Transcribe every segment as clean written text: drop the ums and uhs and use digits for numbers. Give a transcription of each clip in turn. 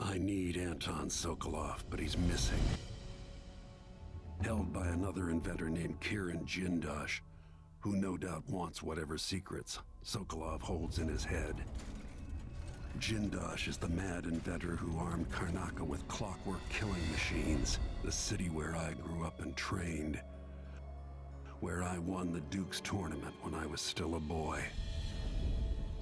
I need Anton Sokolov, but he's missing. Held by another inventor named Kirin Jindosh, who no doubt wants whatever secrets Sokolov holds in his head. Jindosh is the mad inventor who armed Karnaca with clockwork killing machines, the city where I grew up and trained, where I won the Duke's tournament when I was still a boy.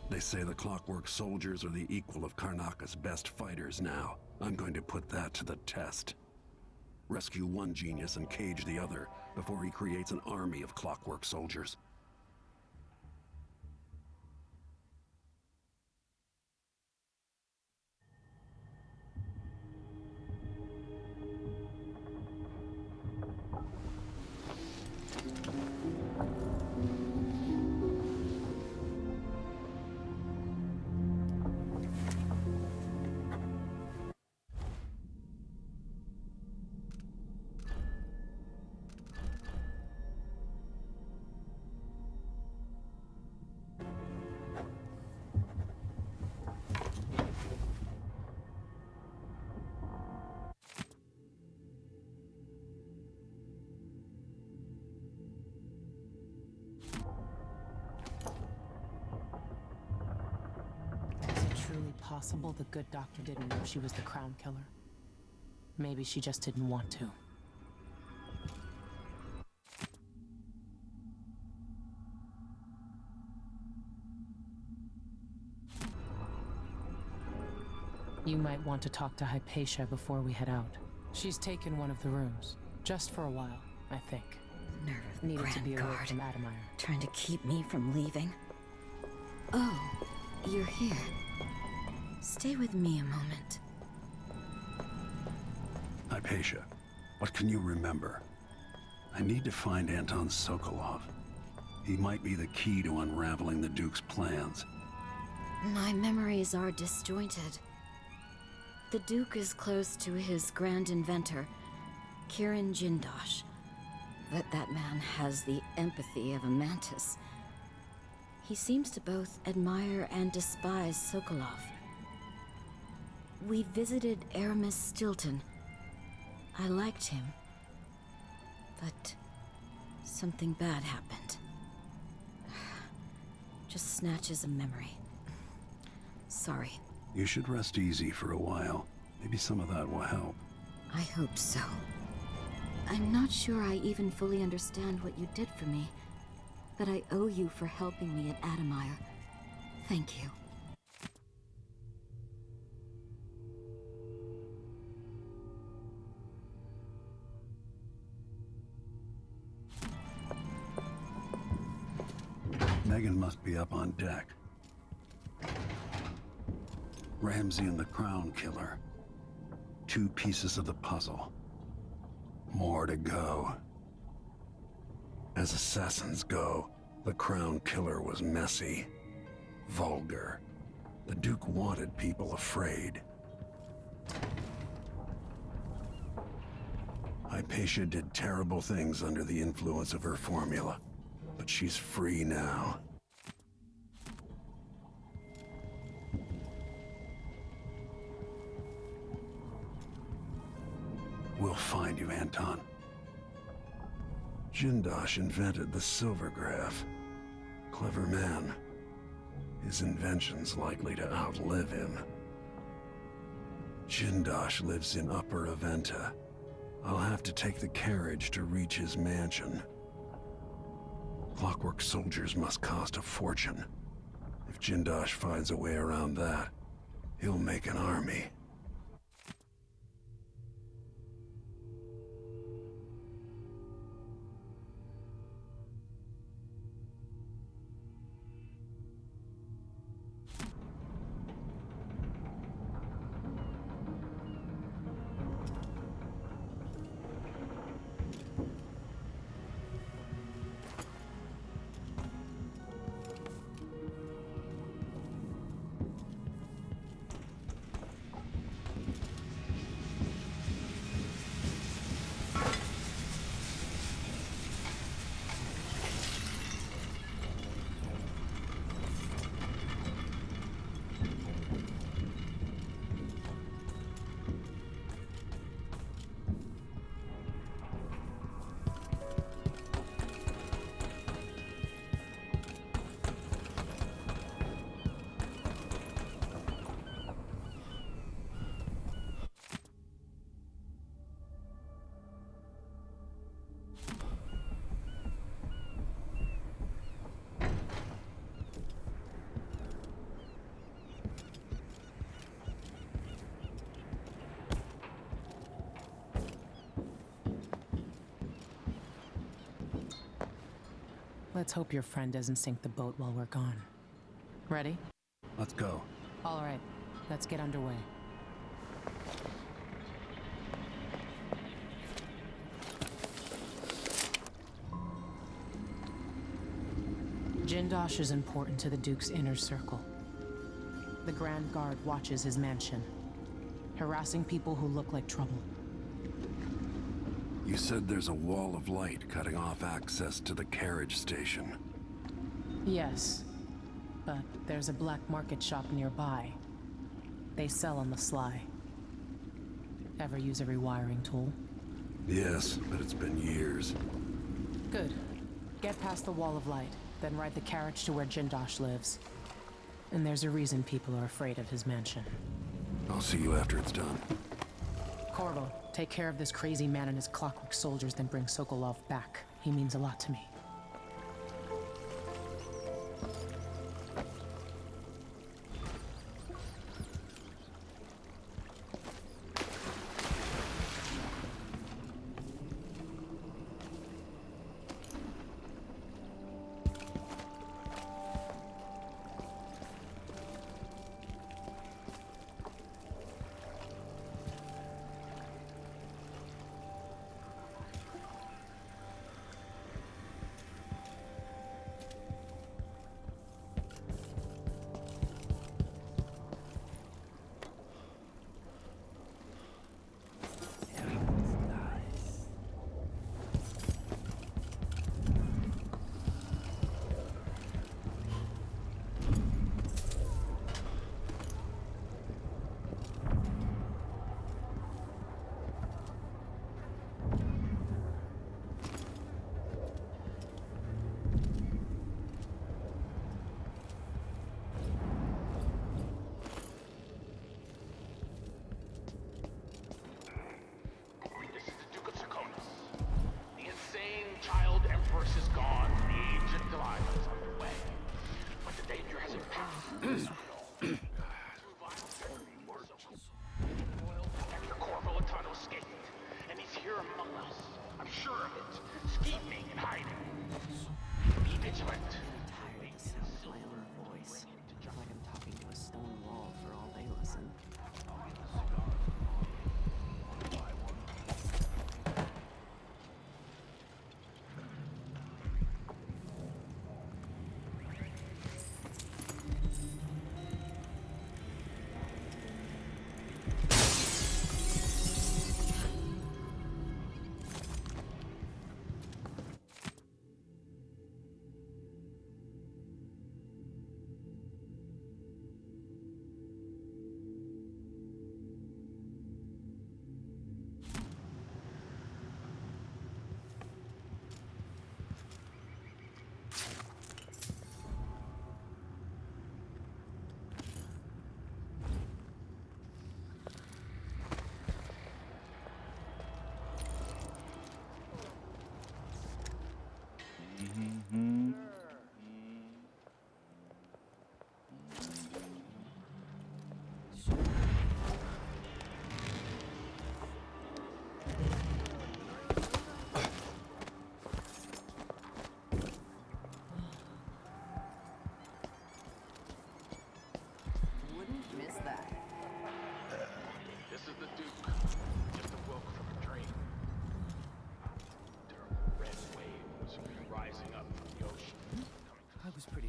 They say the Clockwork soldiers are the equal of Karnaca's best fighters now. I'm going to put that to the test. Rescue one genius and cage the other before he creates an army of Clockwork soldiers. Possible the good doctor didn't know she was the crown killer. Maybe she just didn't want to. You might want to talk to Hypatia before we head out. She's taken one of the rooms, just for a while, I think. Nerve Needed to be away guard. from Adamire. Trying to keep me from leaving. Oh, you're here. Stay with me a moment. Hypatia, what can you remember? I need to find Anton Sokolov. He might be the key to unraveling the Duke's plans. My memories are disjointed. The Duke is close to his grand inventor, Kirin Jindosh. But that man has the empathy of a mantis. He seems to both admire and despise Sokolov. We visited Aramis Stilton. I liked him. But something bad happened. Just snatches of memory. Sorry. You should rest easy for a while. Maybe some of that will help. I hope so. I'm not sure I even fully understand what you did for me, but I owe you for helping me at Adamire. Thank you. Megan must be up on deck. Ramsey and the Crown Killer. 2 pieces of the puzzle. More to go. As assassins go, the Crown Killer was messy, vulgar. The Duke wanted people afraid. Hypatia did terrible things under the influence of her formula, but she's free now. We'll find you, Anton. Jindosh invented the Silvergraph. Clever man. His invention's likely to outlive him. Jindosh lives in Upper Aventa. I'll have to take the carriage to reach his mansion. Clockwork soldiers must cost a fortune. If Jindosh finds a way around that, he'll make an army. Let's hope your friend doesn't sink the boat while we're gone. Ready? Let's go. All right, let's get underway. Jindosh is important to the Duke's inner circle. The Grand Guard watches his mansion, harassing people who look like trouble. You said there's a wall of light cutting off access to the carriage station. Yes, but there's a black market shop nearby. They sell on the sly. Ever use a rewiring tool? Yes, but it's been years. Good. Get past the wall of light, then ride the carriage to where Jindosh lives. And there's a reason people are afraid of his mansion. I'll see you after it's done. Corvo, take care of this crazy man and his clockwork soldiers, then bring Sokolov back. He means a lot to me.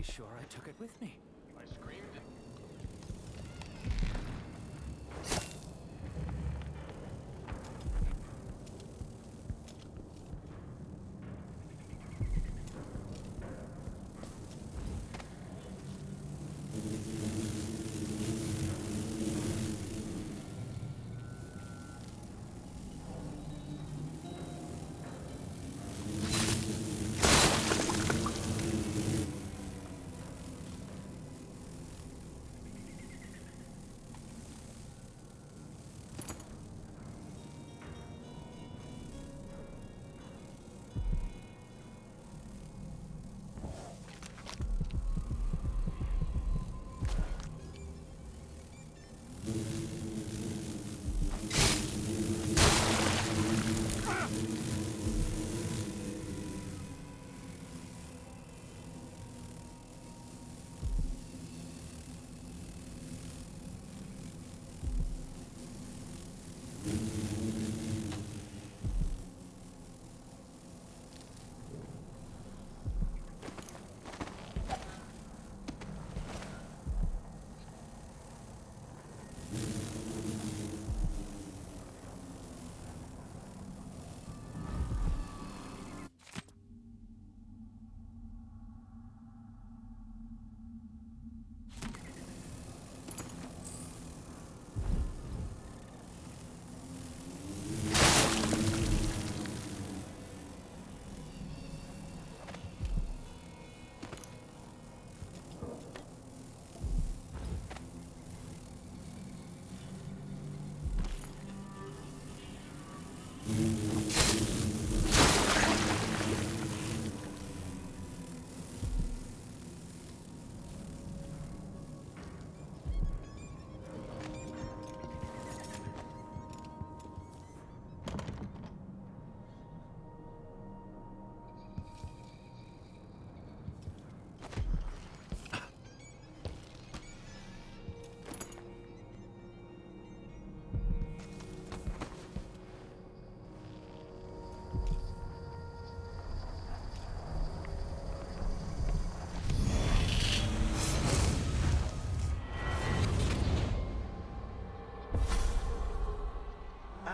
Sure, I took it with me. I screamed.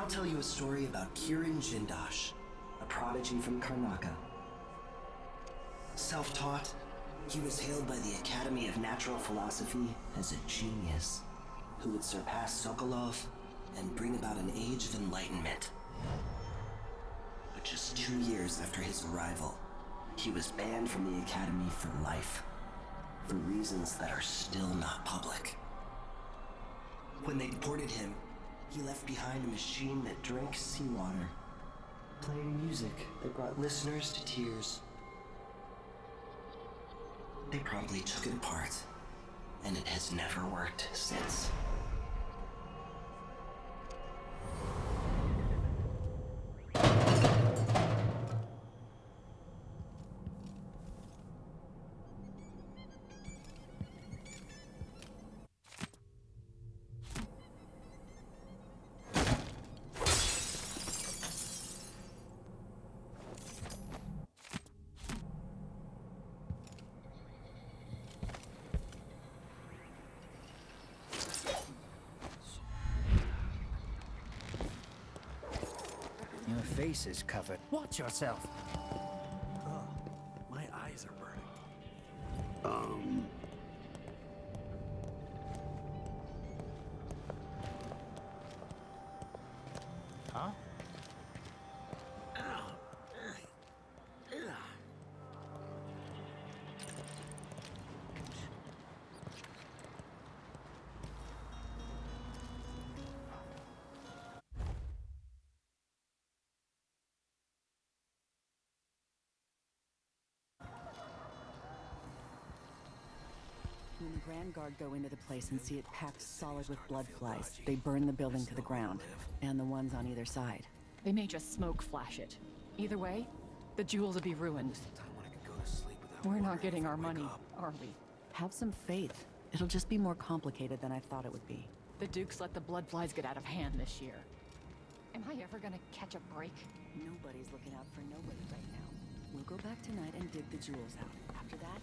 I'll tell you a story about Kirin Jindosh, a prodigy from Karnaka. Self-taught, he was hailed by the Academy of Natural Philosophy as a genius who would surpass Sokolov and bring about an age of enlightenment. But just 2 years after his arrival, he was banned from the Academy for life, for reasons that are still not public. When they deported him, he left behind a machine that drank seawater, playing music that brought listeners to tears. They probably took it apart, and it has never worked since. Your face is covered. Watch yourself. Oh, my eyes are burning. Huh? When the Grand Guard go into the place and see it packed solid with blood flies, they burn the building to the ground, and the ones on either side. They may just smoke flash it. Either way, the jewels will be ruined. We're not getting our money, are we? Have some faith. It'll just be more complicated than I thought it would be. The Dukes let the blood flies get out of hand this year. Am I ever gonna catch a break? Nobody's looking out for nobody right now. We'll go back tonight and dig the jewels out. After that,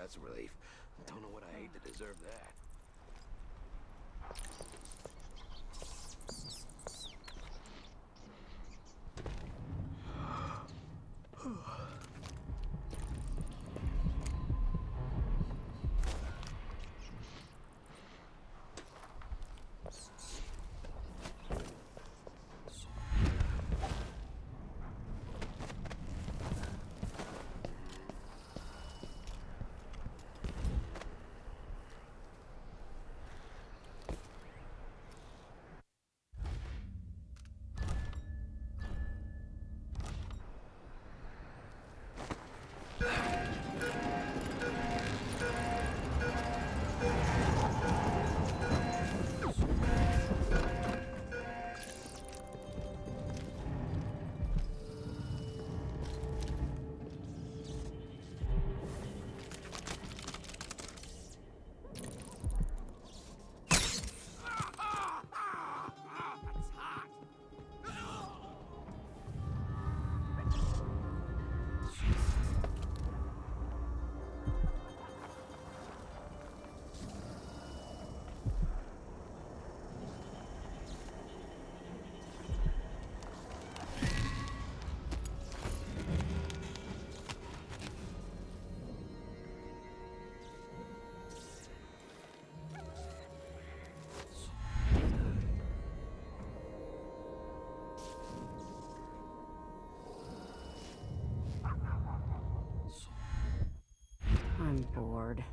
that's a relief. Don't know what I ate to deserve that. I'm bored.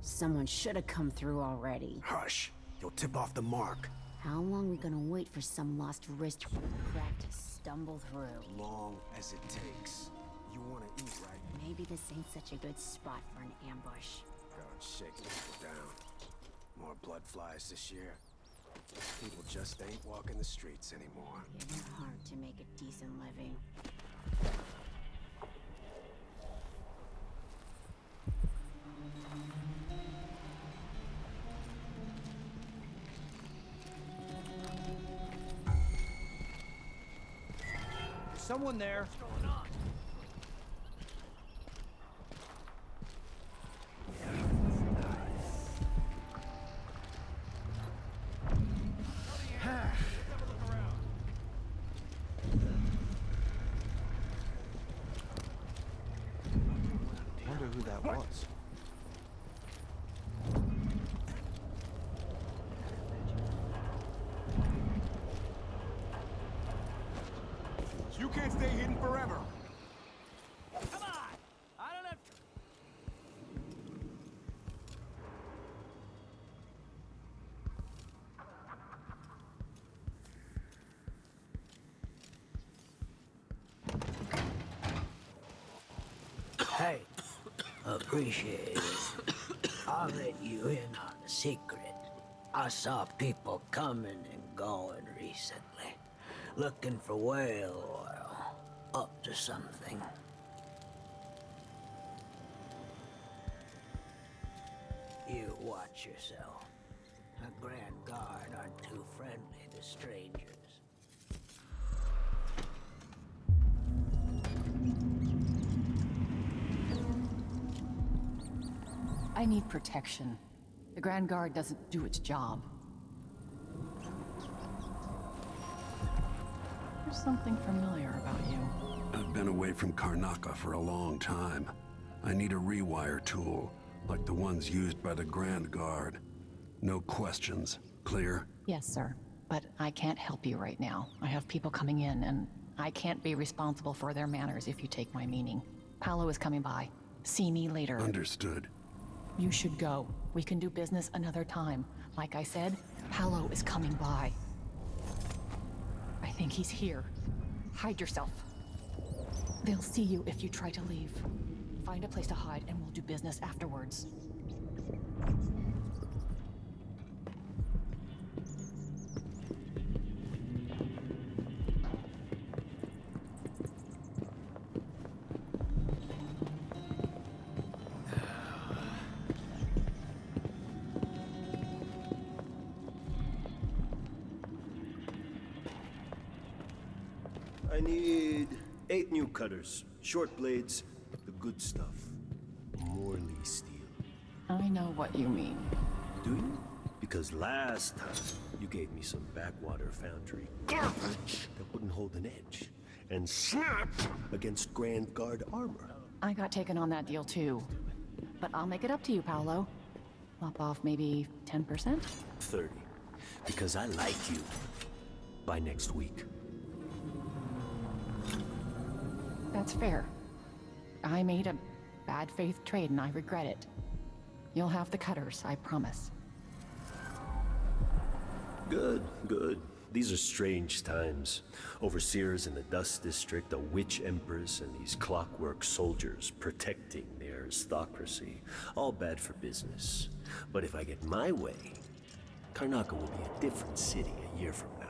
Someone should have come through already. Hush. You'll tip off the mark. How long we gonna wait for some lost wrist crack to stumble through? Long as it takes. You wanna eat, right? Maybe this ain't such a good spot for an ambush. God, shake people down. More blood flies this year. People just ain't walking the streets anymore. It's hard to make a decent living. Someone there. What's going on? Wonder who that was. You can't stay hidden forever. Come on! I don't have... Hey, appreciate it. I'll let you in on a secret. I saw people coming and going recently, looking for whale oil, up to something. You watch yourself. The Grand Guard aren't too friendly to strangers. I need protection. The Grand Guard doesn't do its job. There's something familiar about you. I've been away from Karnaca for a long time. I need a rewire tool, like the ones used by the Grand Guard. No questions. Clear? Yes, sir. But I can't help you right now. I have people coming in, and I can't be responsible for their manners if you take my meaning. Paolo is coming by. See me later. Understood. You should go. We can do business another time. Like I said, Paolo is coming by. I think he's here. Hide yourself. They'll see you if you try to leave. Find a place to hide and we'll do business afterwards. I need 8 new cutters, short blades, the good stuff. Morley steel. I know what you mean. Do you? Because last time, you gave me some backwater foundry garbage that wouldn't hold an edge, and snapped against Grand Guard armor. I got taken on that deal too. But I'll make it up to you, Paolo. Lop off maybe 10%? 30. Because I like you. By next week. That's fair. I made a bad faith trade and I regret it. You'll have the cutters, I promise. Good, good. These are strange times. Overseers in the Dust District, a witch empress, and these clockwork soldiers protecting the aristocracy. All bad for business. But if I get my way, Karnaca will be a different city a year from now.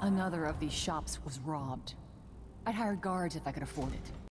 Another of these shops was robbed. I'd hire guards if I could afford it.